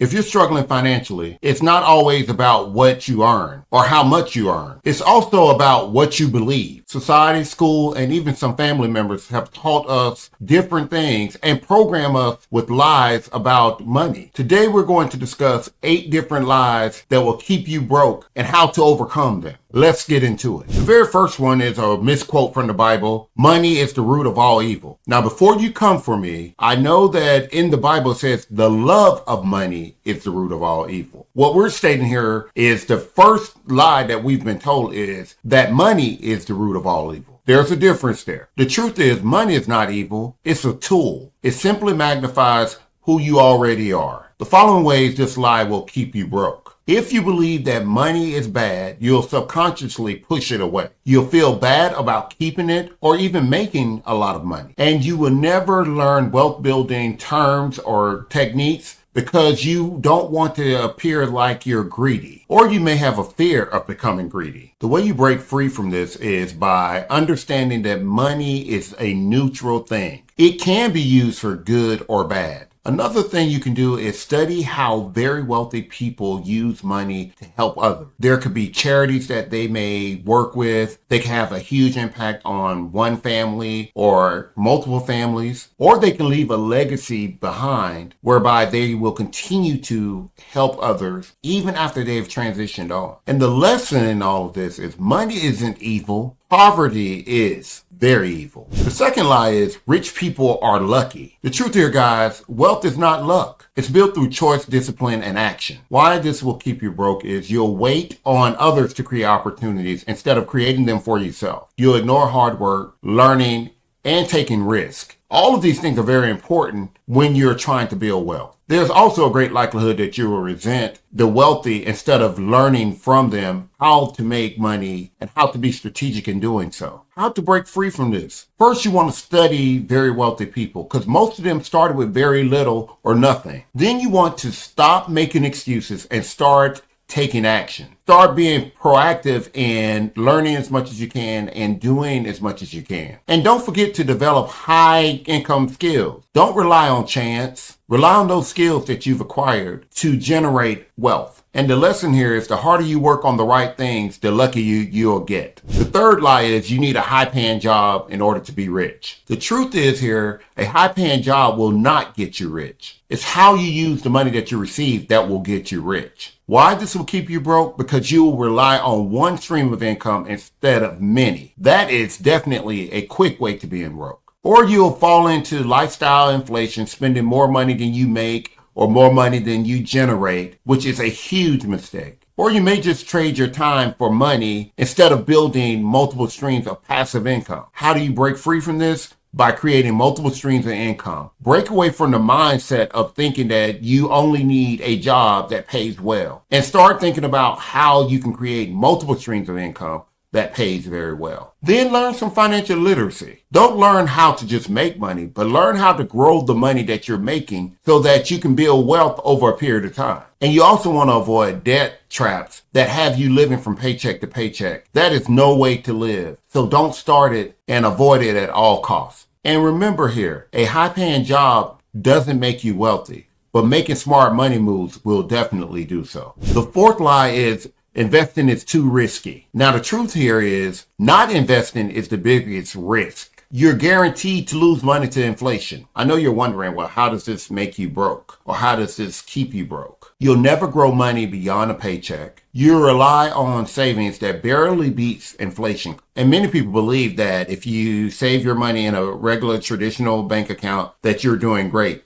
If you're struggling financially, it's not always about what you earn or how much you earn. It's also about what you believe. Society, school, and even some family members have taught us different things and program us with lies about money. Today, we're going to discuss 8 different lies that will keep you broke and how to overcome them. Let's get into it. The very first one is a misquote from the Bible. Money is the root of all evil. Now, before you come for me, I know that in the Bible it says the love of money is the root of all evil. What we're stating here is the first lie that we've been told is that money is the root of all evil. There's a difference there. The truth is money is not evil. It's a tool. It simply magnifies who you already are. The following ways this lie will keep you broke. If you believe that money is bad, you'll subconsciously push it away. You'll feel bad about keeping it or even making a lot of money. And you will never learn wealth building terms or techniques because you don't want to appear like you're greedy, or you may have a fear of becoming greedy. The way you break free from this is by understanding that money is a neutral thing. It can be used for good or bad. Another thing you can do is study how very wealthy people use money to help others. There could be charities that they may work with. They can have a huge impact on one family or multiple families, or they can leave a legacy behind whereby they will continue to help others even after they've transitioned on. And the lesson in all of this is money isn't evil. Poverty is very evil. The second lie is rich people are lucky. The truth here, guys, wealth is not luck. It's built through choice, discipline, and action. Why this will keep you broke is you'll wait on others to create opportunities instead of creating them for yourself. You'll ignore hard work, learning, and taking risk. All of these things are very important when you're trying to build wealth. There's also a great likelihood that you will resent the wealthy instead of learning from them how to make money and how to be strategic in doing so. How to break free from this? First, you want to study very wealthy people because most of them started with very little or nothing. Then you want to stop making excuses and start taking action. Start being proactive in learning as much as you can and doing as much as you can. And don't forget to develop high income skills. Don't rely on chance. Rely on those skills that you've acquired to generate wealth. And the lesson here is the harder you work on the right things, the luckier you'll get. The third lie is you need a high-paying job in order to be rich. The truth is here, a high-paying job will not get you rich. It's how you use the money that you receive that will get you rich. Why this will keep you broke? Because you will rely on one stream of income instead of many. That is definitely a quick way to being broke. Or you'll fall into lifestyle inflation, spending more money than you make or more money than you generate, which is a huge mistake. Or you may just trade your time for money instead of building multiple streams of passive income. How do you break free from this? By creating multiple streams of income. Break away from the mindset of thinking that you only need a job that pays well and start thinking about how you can create multiple streams of income that pays very well. Then learn some financial literacy. Don't learn how to just make money, but learn how to grow the money that you're making so that you can build wealth over a period of time. And you also want to avoid debt traps that have you living from paycheck to paycheck. That is no way to live. So don't start it and avoid it at all costs. And remember here, a high-paying job doesn't make you wealthy, but making smart money moves will definitely do so. The fourth lie is investing is too risky. Now, the truth here is not investing is the biggest risk. You're guaranteed to lose money to inflation. I know you're wondering, well, how does this make you broke? Or how does this keep you broke? You'll never grow money beyond a paycheck. You rely on savings that barely beats inflation. And many people believe that if you save your money in a regular traditional bank account, that you're doing great.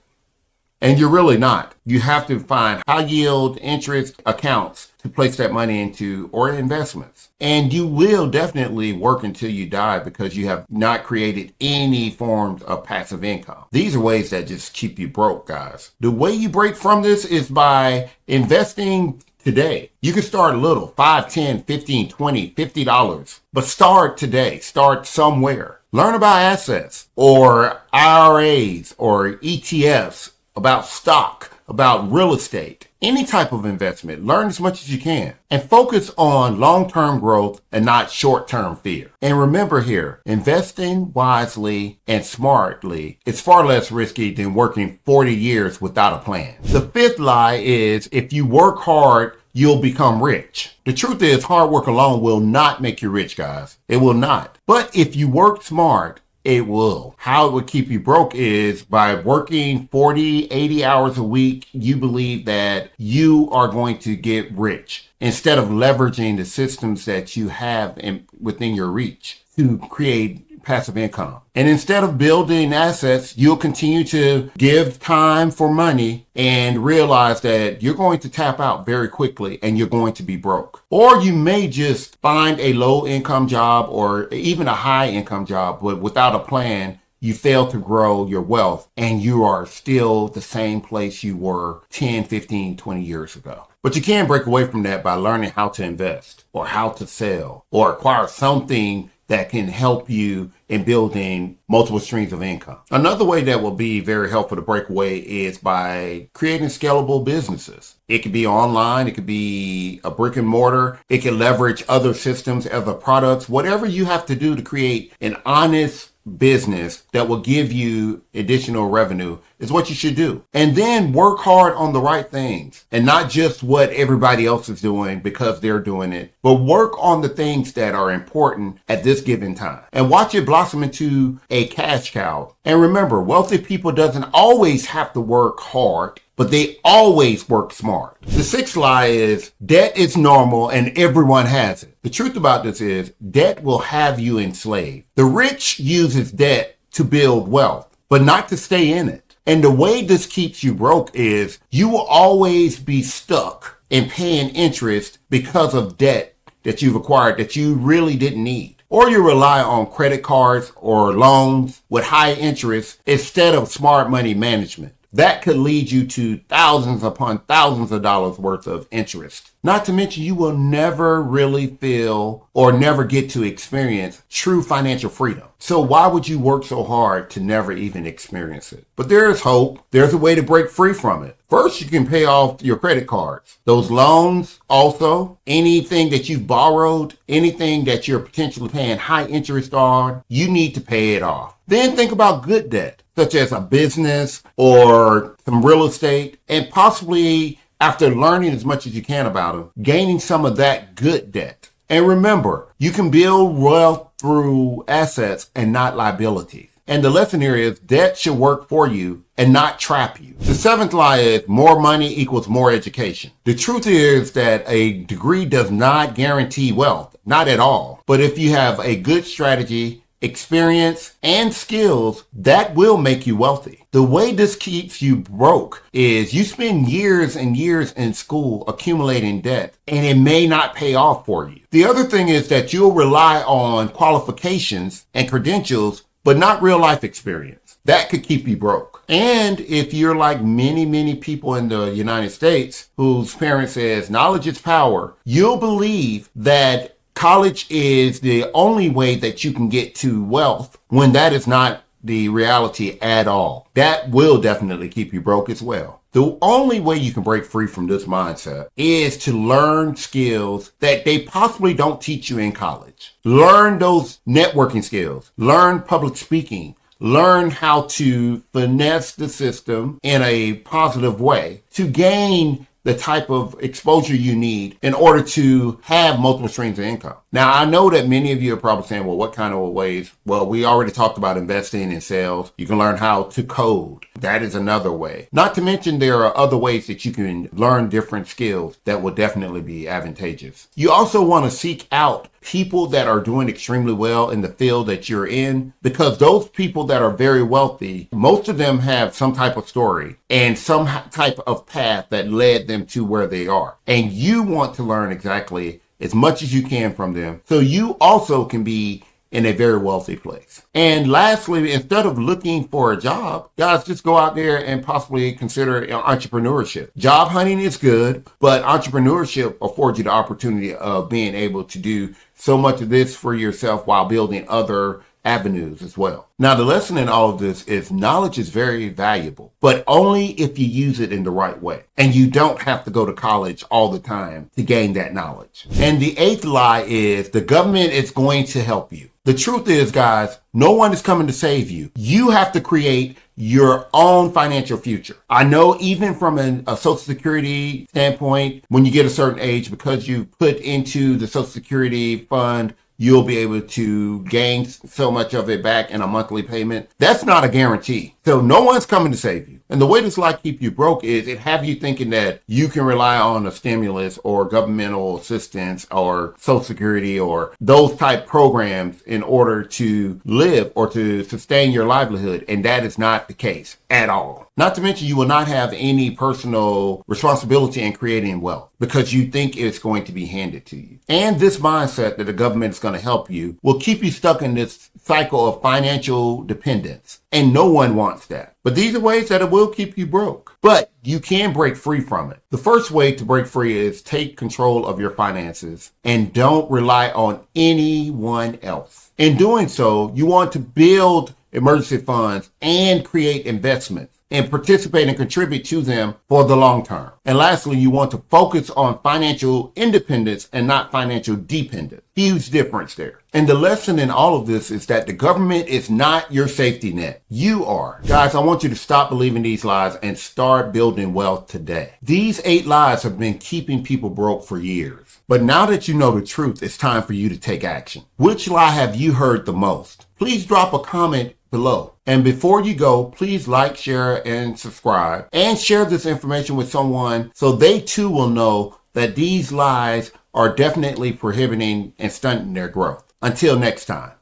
And you're really not. You have to find high yield interest accounts to place that money into or investments. And you will definitely work until you die because you have not created any forms of passive income. These are ways that just keep you broke, guys. The way you break from this is by investing today. You can start little, $5, $10, $15, $20, $50, but start today. Start somewhere. Learn about assets or IRAs or ETFs, about stock, about real estate, any type of investment. Learn as much as you can and focus on long-term growth and not short-term fear. And remember here, investing wisely and smartly is far less risky than working 40 years without a plan. The fifth lie is if you work hard, you'll become rich. The truth is, hard work alone will not make you rich, guys. It will not. But if you work smart, it will. How it would keep you broke is by working 40, 80 hours a week, you believe that you are going to get rich instead of leveraging the systems that you have within your reach to create passive income. And instead of building assets, you'll continue to give time for money and realize that you're going to tap out very quickly and you're going to be broke. Or you may just find a low income job or even a high income job, but without a plan, you fail to grow your wealth and you are still the same place you were 10, 15, 20 years ago. But you can break away from that by learning how to invest or how to sell or acquire something that can help you in building multiple streams of income. Another way that will be very helpful to break away is by creating scalable businesses. It could be online, it could be a brick and mortar, it can leverage other systems, other products, whatever you have to do to create an honest business that will give you additional revenue is what you should do. And then work hard on the right things and not just what everybody else is doing because they're doing it, but work on the things that are important at this given time and watch it blossom into a cash cow. And remember, wealthy people doesn't always have to work hard, but they always work smart. The sixth lie is debt is normal and everyone has it. The truth about this is debt will have you enslaved. The rich uses debt to build wealth, but not to stay in it. And the way this keeps you broke is you will always be stuck in paying interest because of debt that you've acquired that you really didn't need. Or you rely on credit cards or loans with high interest instead of smart money management. That could lead you to thousands upon thousands of dollars worth of interest. Not to mention you will never really feel or never get to experience true financial freedom. So why would you work so hard to never even experience it? But there is hope. There's a way to break free from it. First, you can pay off your credit cards. Those loans also, anything that you've borrowed, anything that you're potentially paying high interest on, you need to pay it off. Then think about good debt, such as a business or some real estate, and possibly after learning as much as you can about them, gaining some of that good debt. And remember, you can build wealth through assets and not liabilities. And the lesson here is debt should work for you and not trap you. The seventh lie is more money equals more education. The truth is that a degree does not guarantee wealth, not at all. But if you have a good strategy, experience, and skills, that will make you wealthy. The way this keeps you broke is you spend years and years in school accumulating debt, and it may not pay off for you. The other thing is that you'll rely on qualifications and credentials, but not real life experience. That could keep you broke. And if you're like many people in the United States whose parents says knowledge is power, you'll believe that college is the only way that you can get to wealth when that is not the reality at all. That will definitely keep you broke as well. The only way you can break free from this mindset is to learn skills that they possibly don't teach you in college. Learn those networking skills. Learn public speaking. Learn how to finesse the system in a positive way to gain the type of exposure you need in order to have multiple streams of income. Now, I know that many of you are probably saying, well, what kind of ways? Well, we already talked about investing in sales. You can learn how to code. That is another way. Not to mention there are other ways that you can learn different skills that will definitely be advantageous. You also want to seek out people that are doing extremely well in the field that you're in, because those people that are very wealthy, most of them have some type of story and some type of path that led them to where they are. And you want to learn exactly as much as you can from them so you also can be in a very wealthy place. And lastly, instead of looking for a job, guys, just go out there and possibly consider entrepreneurship. Job hunting is good, but entrepreneurship affords you the opportunity of being able to do so much of this for yourself while building other avenues as well. Now, the lesson in all of this is knowledge is very valuable, but only if you use it in the right way. And you don't have to go to college all the time to gain that knowledge. And the eighth lie is the government is going to help you. The truth is, guys, no one is coming to save you. You have to create your own financial future. I know even from a Social Security standpoint, when you get a certain age, because you put into the Social Security fund, you'll be able to gain so much of it back in a monthly payment. That's not a guarantee. So no one's coming to save you. And the way this lie keep you broke is it have you thinking that you can rely on a stimulus or governmental assistance or Social Security or those type programs in order to live or to sustain your livelihood. And that is not the case at all. Not to mention you will not have any personal responsibility in creating wealth because you think it's going to be handed to you. And this mindset that the government is going to help you will keep you stuck in this cycle of financial dependence. And no one wants that. But these are ways that it will keep you broke. But you can break free from it. The first way to break free is take control of your finances and don't rely on anyone else. In doing so, you want to build emergency funds and create investments and participate and contribute to them for the long term. And lastly, you want to focus on financial independence and not financial dependence. Huge difference there. And the lesson in all of this is that the government is not your safety net. You are. Guys, I want you to stop believing these lies and start building wealth today. These 8 lies have been keeping people broke for years. But now that you know the truth, it's time for you to take action. Which lie have you heard the most? Please drop a comment below. And before you go, please like, share, and subscribe. And share this information with someone so they too will know that these lies are definitely prohibiting and stunting their growth. Until next time.